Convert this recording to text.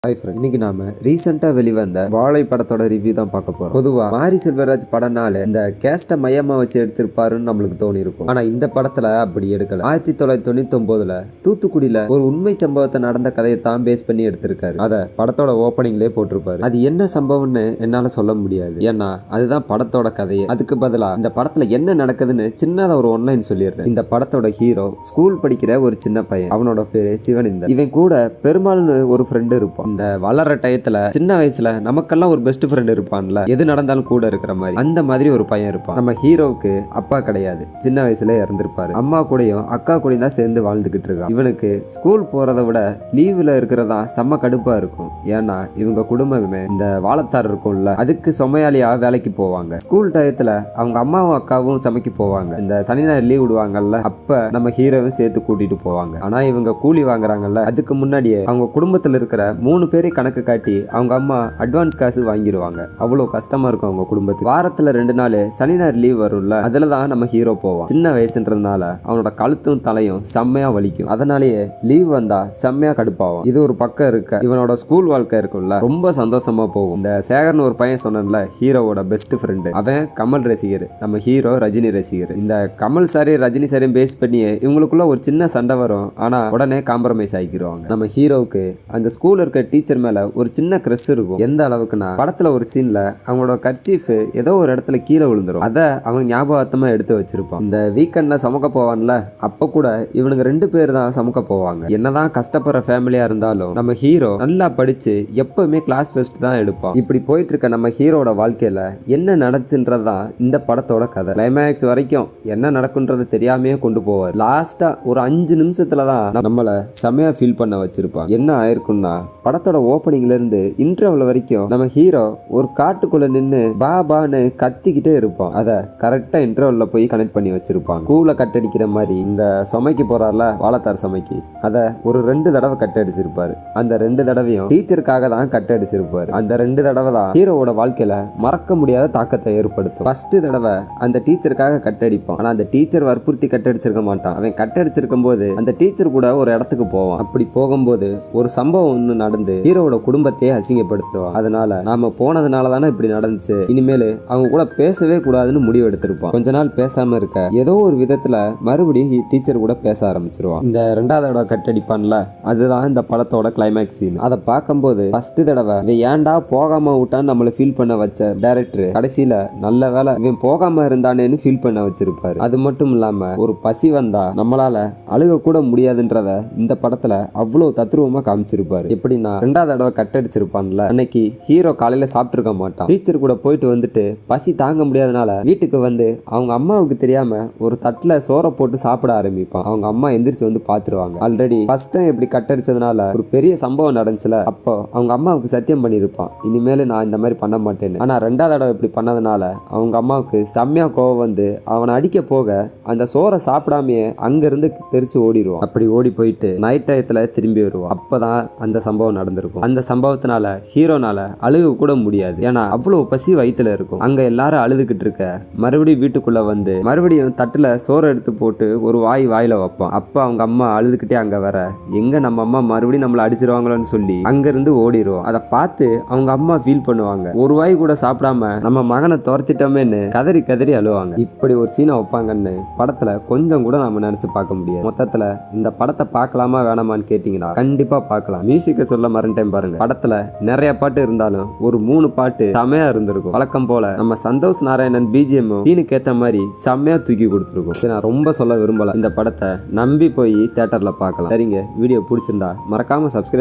Hi friend, இன்னைக்கு நாம ரீசெண்டா வெளிவந்த வாழை படத்தோட ரிவ்யூ தான் பார்க்க போறோம். பொதுவா மாரி செல்வராஜ் படம்னால இந்த கேஸ்ட மையமா வச்சு எடுத்திருப்பாருன்னு நம்மளுக்கு தோணி இருக்கும். ஆனா இந்த படத்துல அப்படி எடுக்கல. 1999ல தூத்துக்குடியில ஒரு உண்மை சம்பவத்தை நடந்த கதையை தான் பேஸ் பண்ணி எடுத்திருக்காரு. அத படத்தோட ஓப்பனிங்லேயே போட்டிருப்பாரு. அது என்ன சம்பவம்னு என்னால சொல்ல முடியாது, ஏன்னா அதுதான் படத்தோட கதையே. அதுக்கு பதிலா இந்த படத்துல என்ன நடக்குதுன்னு சின்னதா ஒரு ஒன்லைன் சொல்லிடுறேன். இந்த படத்தோட ஹீரோ ஸ்கூல் படிக்கிற ஒரு சின்ன பையன். அவனோட பேரு சிவனிந்தர். இவன் கூட பெருமாள்னு ஒரு ஃப்ரெண்டு இருப்பான். இந்த வளர்ற டயத்துல சின்ன வயசுல நமக்கெல்லாம் ஒரு பெஸ்ட் ஃப்ரெண்ட் இருப்பான்ல, எது நடந்தாலும் கூட இருக்கிற மாதிரி, அந்த மாதிரி ஒரு பையன் இருப்பான். நம்ம ஹீரோவுக்கு அப்பா கிடையாது, சின்ன வயசுல இறந்திருப்பாரு. அம்மா கூடயும் அக்கா கூடயும் தான் சேர்ந்து வாழ்ந்துகிட்டு இருக்கான். இவனுக்கு ஸ்கூல் போறதை விட லீவ்ல இருக்கிறதா செம்ம கடுப்பா இருக்கும். ஏன்னா இவங்க குடும்பமே இந்த வாழத்தார் இருக்கும்ல, அதுக்கு சொமையாளியா வேலைக்கு போவாங்க. ஸ்கூல் டயத்துல அவங்க அம்மாவும் அக்காவும் சமைக்க போவாங்க. இந்த சனி ஞாயிறு லீவ் விடுவாங்கல்ல, அப்ப நம்ம ஹீரோவும் சேர்த்து கூட்டிட்டு போவாங்க. ஆனா இவங்க கூலி வாங்குறாங்கல்ல, அதுக்கு முன்னாடியே அவங்க குடும்பத்துல இருக்கிற 3 பேரை கணக்கு காட்டி அவங்க அம்மா அட்வான்ஸ் காசு வாங்கிடுவாங்க. அவ்வளவு கஷ்டமா இருக்கும் அவங்க குடும்பத்துக்கு. வாரத்துல 2 நாள் சனி ஞாயிறு லீவ் வரும்ல, அதுலதான் நம்ம ஹீரோ போவான். சின்ன வயசுன்றதுனால அவனோட கழுத்தும் தலையும் செம்மையா வலிக்கும். அதனாலேயே லீவ் வந்தா செம்மையா கடுப்பாகும். இது ஒரு பக்கம் இருக்க, இவனோட ஸ்கூல் வாழ்க்கை இருக்கும்ல, ரொம்ப சந்தோஷமா போகும். இந்த சேகர்னு ஒரு பையன் சொன்னல, ஹீரோவோட பெஸ்ட் ஃப்ரெண்டு, அவன் கமல் ரசிகர், நம்ம ஹீரோ ரஜினி ரசிகர். இந்த கமல் சாரி ரஜினி சாரியும் பேஸ் பண்ணி இவங்களுக்குள்ள ஒரு சின்ன சண்டை வரும். ஆனா உடனே காம்ப்ரமைஸ் ஆகிடுவாங்க. நம்ம ஹீரோவுக்கு அந்த ஸ்கூல்ல இருக்க டீச்சர் மேல ஒரு சின்ன கிரஷ் இருக்கும். எந்த அளவுக்குன்னா, படத்துல ஒரு சீன்ல அவங்களோட கர்ச்சீஃப் ஏதோ ஒரு இடத்துல கீழே விழுந்துரும். அத அவன் ஞாபகமா எடுத்து வச்சிருப்பான். இந்த வீக்கெண்ட்ல சமக்க போவான்ல, அப்ப கூட இவனுக்கு 2 பேர் தான் சமக்க போவாங்க. என்னதான் கஷ்டப்படுற ஃபேமிலியா இருந்தாலும் நம்ம ஹீரோ நல்லா படிச்சு எப்பவுமே கிளாஸ் ஃபர்ஸ்ட் தான் எடுப்பான். இப்படி போயிட்டு இருக்க நம்ம ஹீரோட வாழ்க்கையில என்ன நடந்துச்சுன்றதுதான் இந்த படத்தோட கதை. கிளைமேக்ஸ் வரைக்கும் என்ன நடக்குன்றது தெரியாமையே கொண்டு போவார். லாஸ்டா ஒரு 5 நிமிஷத்துலதான் நம்மள செமையா ஃபீல் பண்ண வச்சிருப்பான். என்ன ஆயிருக்கும்னா, படத்தோட ஓப்பனிங்ல இருந்து இன்டர்வல் வரைக்கும் நம்ம ஹீரோ ஒரு காட்டுக்குள்ள நின்று பாபான்னு கத்திக்கிட்டே இருப்பான். அத கரெக்டா இன்டர்வல்ல போய் கனெக்ட் பண்ணி வச்சிருப்பாங்க. கூல கட்டடிக்கிற மாதிரி இந்த சமைக்கு போறாருல, வாழத்தார் சமைக்கு, அத ஒரு 2 தடவை கட்டடிச்சிருப்பாரு. அந்த 2 தடவையும் டீச்சருக்காக தான் கட்டடிச்சிருப்பாரு. அந்த 2 தடவை தான் ஹீரோவோட வாழ்க்கையில மறக்க முடியாத தாக்கத்தை ஏற்படுத்தும். ஃபர்ஸ்ட் தடவை அந்த டீச்சருக்காக கட்டடிப்பான். ஆனா அந்த டீச்சர் வற்புறுத்தி கட்டடிச்சிருக்க மாட்டான். அவன் கட்டடிச்சிருக்கும் போது அந்த டீச்சர் கூட ஒரு இடத்துக்கு போவான். அப்படி போகும்போது ஒரு சம்பவம் ஒண்ணு நடந்து ஹீரோவோட குடும்பத்தையே அசிங்கப்படுத்துவான். அதனால நாம போனதுனால தானே இப்படி நடந்துச்சு, இனிமேல் அவங்க கூட பேசவே கூடாதுன்னு முடிவு எடுத்திருப்பான். கொஞ்ச நாள் பேசாம இருக்க ஏதோ ஒரு விதத்துல மறுபடியும் டீச்சர் கூட பேச ஆரம்பிச்சிருவான். இந்த 2வது தடவை கட்டடிப்பான்ல, அதுதான் இந்த படத்தோட கிளைமேக்ஸ் சீன். அதை பார்க்கும்போது ஃபர்ஸ்ட் தடவை இவன் ஏன்டா போகாம விட்டான்னு நம்மளை ஃபீல் பண்ண வச்ச டைரக்டர் கடைசியில நல்ல வேலை இவன் போகாம இருந்தானேன்னு ஃபீல் பண்ண வச்சிருப்பாரு. அது மட்டும் இல்லாம ஒரு பசி வந்தா நம்மளால அழுக கூட முடியாதுன்றத இந்த படத்துல அவ்வளவு தத்ரூபமா காமிச்சிருப்பாரு. எப்படின்னா, 2வது தடவை கட்டடிச்சிருப்பான்ல, அன்னைக்கு ஹீரோ காலையில சாப்பிட்டுருக்க மாட்டான். டீச்சர் கூட போயிட்டு வந்துட்டு பசி தாங்க முடியாதனால வீட்டுக்கு வந்து அவங்க அம்மாவுக்கு தெரியாம ஒரு தட்டுல சோறை போட்டு சாப்பிட ஆரம்பிப்பான். அவங்க அம்மா எந்திரிச்சு வந்து பாத்துருவாங்க. ஆல்ரெடி ஃபர்ஸ்ட் டைம் இப்படி கட்டடிச்சதுனால ஒரு பெரிய சம்பவம் நடந்துச்சுல, அப்போ அவங்க அம்மாவுக்கு சத்தியம் பண்ணிருப்பான், இனிமேல் நான் இந்த மாதிரி பண்ண மாட்டேன்னு. ஆனா 2வது தடவை இப்படி பண்ணதுனால அவங்க அம்மாவுக்கு செம்மையா கோவம் வந்து அவனை அடிக்க போக அந்த சோறை சாப்பிடாமையே அங்க இருந்து தெரிச்சு ஓடிடுவான். அப்படி ஓடி போயிட்டு நைட் டயத்துல திரும்பி வருவான். அப்பதான் அந்த சம்பவம் நடந்திருக்கும். அந்த சம்பவத்தினால ஹீரோனால அழுக கூட முடியாது, ஏன்னா அவ்வளவு பசி வயித்துல இருக்கும். அங்க எல்லாரும் அழுதுகிட்டு இருக்க மறுபடியும் வீட்டுக்குள்ள வந்து மறுபடியும் தட்டுல சோறு எடுத்து போட்டு ஒரு வாயில வைப்பான். அப்ப அவங்க அம்மா அழுதுகிட்டே அங்க வர, எங்க நம்ம அம்மா மறுபடியும் நம்மள அடிச்சிருவாங்களோன்னு சொல்லி அங்க இருந்து ஓடிடுவோம். அதை பார்த்து அவங்க அம்மா ஃபீல் பண்ணுவாங்க. ஒரு வாய் கூட சாப்பிடாம நம்ம மகனை துரத்திட்டோமேன்னு கதறி கதறி அழுவாங்க. இப்படி ஒரு சீனை வைப்பாங்கன்னு படத்துல கொஞ்சம் கூட நம்ம நினைச்சு பார்க்க முடியாது. மொத்தத்துல இந்த படத்தை பார்க்கலாமா வேணாமான்னு கேட்டீங்கன்னா கண்டிப்பா பார்க்கலாம். மியூசிக்கை சொல்ல மறந்துட்டேன் பாருங்க. படத்துல நிறைய பாட்டு இருந்தாலும் ஒரு 3 பாட்டு செமையா இருந்திருக்கும். வழக்கம் போல நம்ம சந்தோஷ் நாராயணன் பிஜிஎம் சீனுக்கு ஏத்த மாதிரி செம்மையா தூக்கி கொடுத்துருக்கும். நான் ரொம்ப சொல்ல விரும்பல, இந்த படத்தை நம்பி போய் தியேட்டர்ல பார்க்கலாம். சரிங்க, வீடியோ பிடிச்சிருந்தா மறக்காம சப்ஸ்கிரைப்